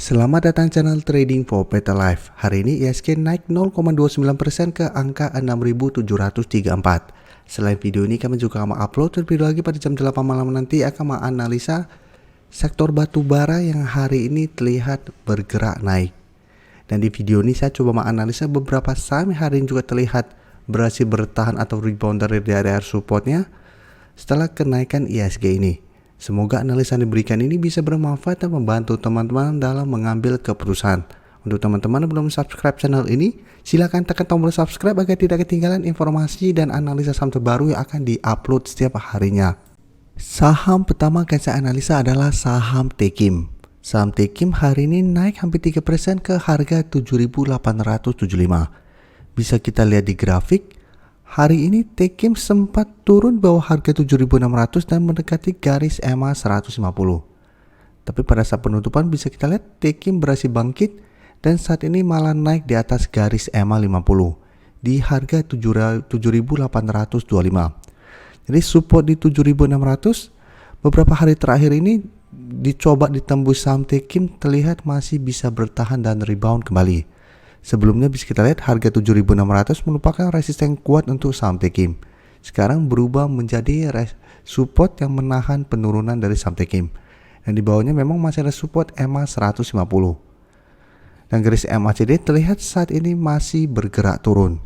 Selamat datang channel Trading for Better Life. Hari ini IHSG naik 0,29% ke angka 6.734. Selain video ini kami juga akan upload video lagi pada jam 8 malam nanti akan menganalisa sektor batu bara yang hari ini terlihat bergerak naik. Dan di video ini saya coba menganalisa beberapa saham yang hari ini juga terlihat berhasil bertahan atau rebound dari area supportnya setelah kenaikan IHSG ini. Semoga analisa yang diberikan ini bisa bermanfaat dan membantu teman-teman dalam mengambil keputusan. Untuk teman-teman yang belum subscribe channel ini, silakan tekan tombol subscribe agar tidak ketinggalan informasi dan analisa saham terbaru yang akan diupload setiap harinya. Saham pertama yang saya analisa adalah saham Tekim. Saham Tekim hari ini naik hampir 3% ke harga 7.875. Bisa kita lihat di grafik. Hari ini Tekim sempat turun bawah harga 7.600 dan mendekati garis EMA 150. Tapi pada saat penutupan bisa kita lihat Tekim berhasil bangkit dan saat ini malah naik di atas garis EMA 50 di harga 7.825. Jadi support di 7.600 beberapa hari terakhir ini dicoba ditembus saham Tekim terlihat masih bisa bertahan dan rebound kembali. Sebelumnya bisa kita lihat harga 7.600 merupakan resisten kuat untuk saham Tekim. Sekarang berubah menjadi support yang menahan penurunan dari saham Tekim. Dan di bawahnya memang masih ada support EMA 150. Dan garis MACD terlihat saat ini masih bergerak turun.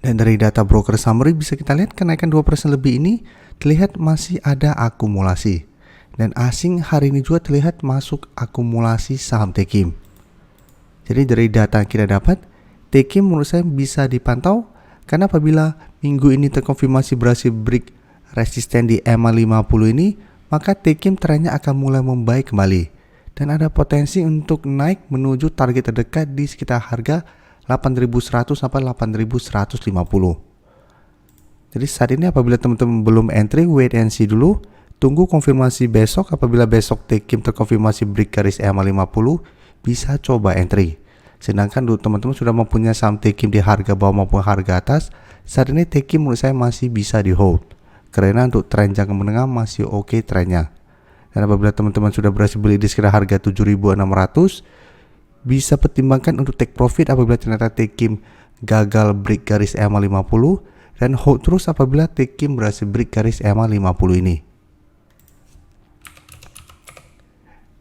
Dan dari data broker summary bisa kita lihat kenaikan 2% lebih ini terlihat masih ada akumulasi. Dan asing hari ini juga terlihat masuk akumulasi saham Tekim. Jadi dari data yang kita dapat, Tekim menurut saya bisa dipantau karena apabila minggu ini terkonfirmasi berhasil break resisten di EMA 50 ini, maka Tekim trennya akan mulai membaik kembali dan ada potensi untuk naik menuju target terdekat di sekitar harga 8.100 sampai 8.150. Jadi saat ini apabila teman-teman belum entry, wait and see dulu, tunggu konfirmasi besok. Apabila besok Tekim terkonfirmasi break garis EMA 50, bisa coba entry. Sedangkan dulu teman-teman sudah mempunyai saham Tekim di harga bawah maupun harga atas, saat ini Tekim menurut saya masih bisa di hold karena untuk tren jangka menengah masih oke trennya. Dan apabila teman-teman sudah berhasil beli di sekitar harga 7.600, bisa pertimbangkan untuk take profit apabila ternyata Tekim gagal break garis EMA 50 dan hold terus apabila Tekim berhasil break garis EMA 50 ini.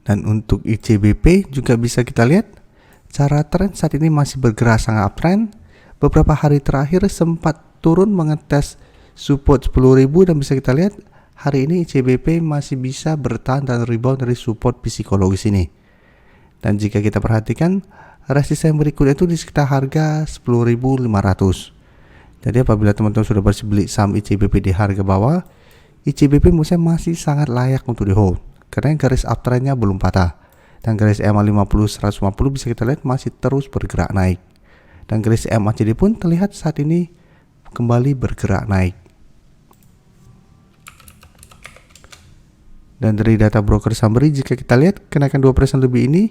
Dan untuk ICBP juga bisa kita lihat cara tren saat ini masih bergerak sangat uptrend. Beberapa hari terakhir sempat turun mengetes support 10.000 dan bisa kita lihat hari ini ICBP masih bisa bertahan dan rebound dari support psikologis ini. Dan jika kita perhatikan resisten berikutnya itu di sekitar harga 10.500. Jadi apabila teman-teman sudah berhasil beli saham ICBP di harga bawah, ICBP menurut saya masih sangat layak untuk di hold karena garis uptrendnya belum patah. Dan garis EMA 50 150 bisa kita lihat masih terus bergerak naik. Dan garis MACD pun terlihat saat ini kembali bergerak naik. Dan dari data broker summary jika kita lihat kenaikan 2% lebih ini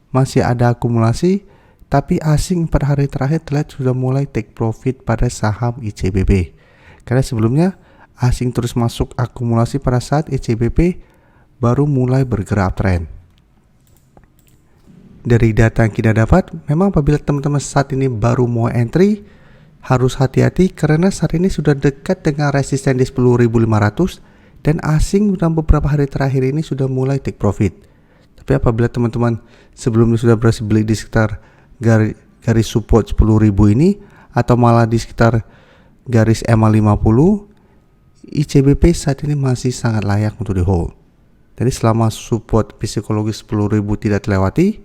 masih ada akumulasi, tapi asing pada hari terakhir terlihat sudah mulai take profit pada saham ICBP. Karena sebelumnya asing terus masuk akumulasi pada saat ICBP baru mulai bergerak tren. Dari data yang kita dapat, memang apabila teman-teman saat ini baru mau entry, harus hati-hati karena saat ini sudah dekat dengan resisten di 10.500 dan asing dalam beberapa hari terakhir ini sudah mulai take profit. Tapi apabila teman-teman sebelumnya sudah berhasil beli di sekitar garis support 10.000 ini atau malah di sekitar garis EMA 50, ICBP saat ini masih sangat layak untuk di hold. Jadi selama support psikologis 10.000 tidak terlewati,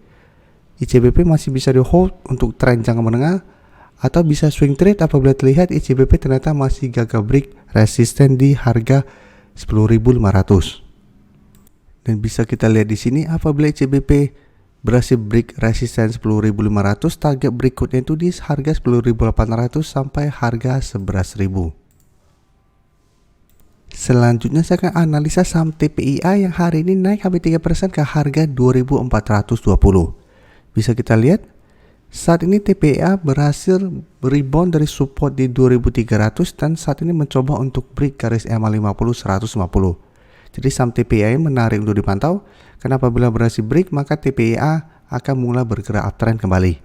ICBP masih bisa di hold untuk tren jangka menengah atau bisa swing trade apabila terlihat ICBP ternyata masih gagal break resisten di harga 10.500. Dan bisa kita lihat di sini apabila ICBP berhasil break resisten 10.500, target berikutnya itu di harga 10.800 sampai harga 11.000. Selanjutnya saya akan analisa saham TPIA yang hari ini naik hampir 3% ke harga 2.420. Bisa kita lihat saat ini TPIA berhasil rebound dari support di 2.300 dan saat ini mencoba untuk break garis EMA 50 150. Jadi saham TPIA menarik untuk dipantau karena apabila berhasil break maka TPIA akan mulai bergerak uptrend kembali.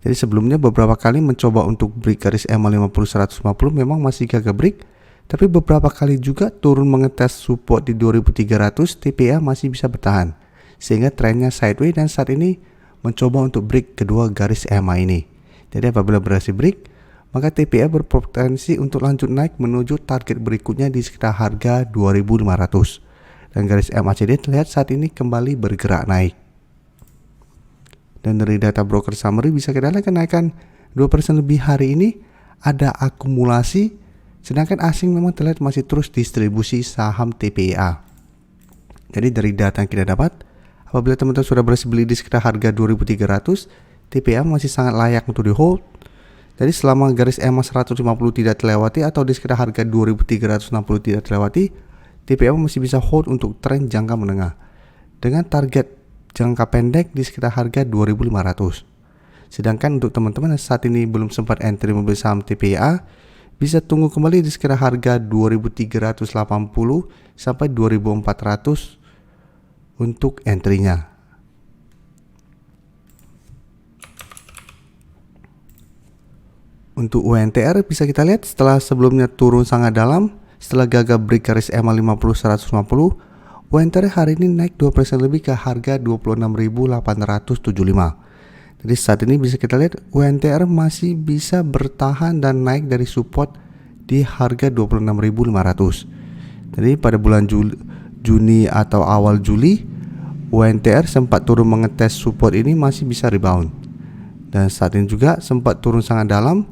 Jadi sebelumnya beberapa kali mencoba untuk break garis EMA 50-150 memang masih gagal break, tapi beberapa kali juga turun mengetes support di 2300, TPIA masih bisa bertahan sehingga trennya sideways dan saat ini mencoba untuk break kedua garis EMA ini. Jadi apabila berhasil break maka TPIA berpotensi untuk lanjut naik menuju target berikutnya di sekitar harga 2500 dan garis MACD terlihat saat ini kembali bergerak naik. Dan dari data broker summary bisa kita lihat kenaikan 2% lebih hari ini ada akumulasi, sedangkan asing memang terlihat masih terus distribusi saham TPIA. Jadi dari data yang kita dapat, apabila teman-teman sudah berhasil beli di sekitar harga 2300, TPIA masih sangat layak untuk di hold. Jadi selama garis EMA 150 tidak terlewati atau di sekitar harga 2360 tidak terlewati, TPIA masih bisa hold untuk tren jangka menengah dengan target jangka pendek di sekitar harga 2500. Sedangkan untuk teman-teman yang saat ini belum sempat entry membeli saham TPIA, bisa tunggu kembali di sekitar harga 2380 sampai 2400 untuk entry-nya. Untuk UNTR bisa kita lihat setelah sebelumnya turun sangat dalam, setelah gagal break garis EMA 50-150, UNTR hari ini naik 2% lebih ke harga 26.875. Jadi saat ini bisa kita lihat UNTR masih bisa bertahan dan naik dari support di harga 26.500. Jadi pada bulan Juni atau awal Juli, UNTR sempat turun mengetes support ini masih bisa rebound. Dan saat ini juga sempat turun sangat dalam.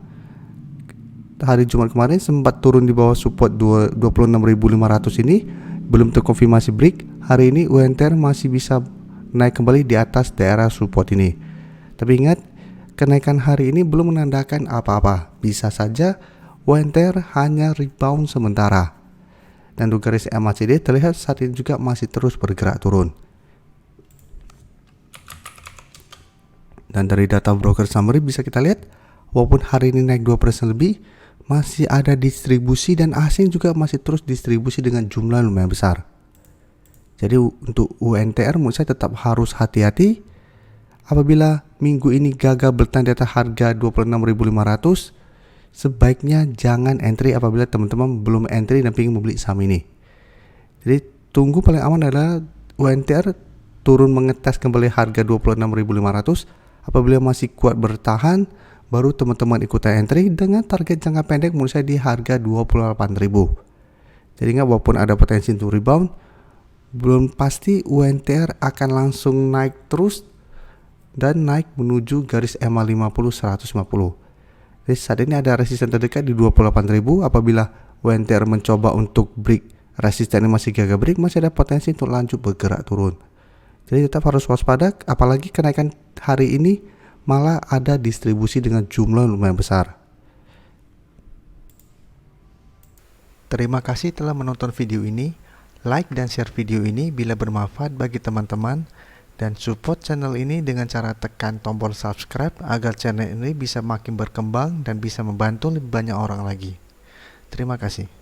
Hari Jumat kemarin sempat turun di bawah support 26.500 ini, belum terkonfirmasi break. Hari ini UNTR masih bisa naik kembali di atas daerah support ini. Tapi ingat, kenaikan hari ini belum menandakan apa-apa. Bisa saja UNTR hanya rebound sementara. Dan untuk garis MACD terlihat saat ini juga masih terus bergerak turun. Dan dari data broker summary bisa kita lihat, walaupun hari ini naik 2% lebih, masih ada distribusi dan asing juga masih terus distribusi dengan jumlah lumayan besar. Jadi untuk UNTR menurut saya tetap harus hati-hati. Apabila minggu ini gagal bertahan di atas harga 26.500, sebaiknya jangan entry apabila teman-teman belum entry dan ingin membeli saham ini. Jadi tunggu paling aman adalah UNTR turun mengetes kembali harga 26.500. Apabila masih kuat bertahan, baru teman-teman ikutan entry dengan target jangka pendek menurut saya di harga 28.000. Jadi ingat, walaupun ada potensi untuk rebound, belum pasti UNTR akan langsung naik terus dan naik menuju garis EMA 50-150. Jadi saat ini ada resisten terdekat di 28.000. Apabila UNTR mencoba untuk break resisten ini masih gagal break, masih ada potensi untuk lanjut bergerak turun. Jadi tetap harus waspada, apalagi kenaikan hari ini malah ada distribusi dengan jumlah lumayan besar. Terima kasih telah menonton video ini. Like dan share video ini bila bermanfaat bagi teman-teman, dan support channel ini dengan cara tekan tombol subscribe agar channel ini bisa makin berkembang dan bisa membantu lebih banyak orang lagi. Terima kasih.